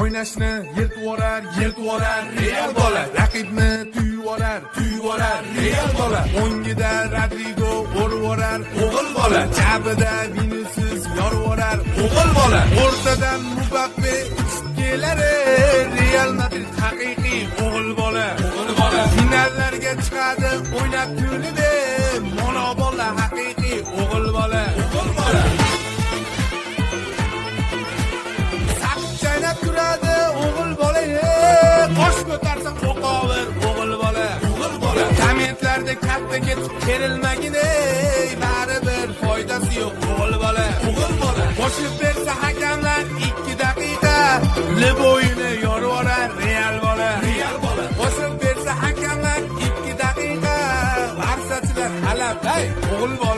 O'ynashni yirtvorar Real bola. Raqibni tuyvorar Real bola. O'ngida Rodrigo o'rvorar o'g'il bola. Jabida Vinicius yorvorar o'g'il bola. O'rtadan Mbappe kelari Real Madrid haqiqiy o'g'il bola. Finallarga chiqadi o'ynab kulida Mono bola haqiqiy o'g'il bola. Chaynab turadi o'g'il bola, qosh ko'tarsa qo'qover o'g'il bola. Kommentlarda katta ketib kerilmagin, baribir foydasi yo'q o'g'il bola. Qo'shib bersa hakamlar 2 daqiqa, lib o'yini yorvorar Real bola. Qo'shib bersa hakamlar 2 daqiqa, barsachilar halab o'g'il bola.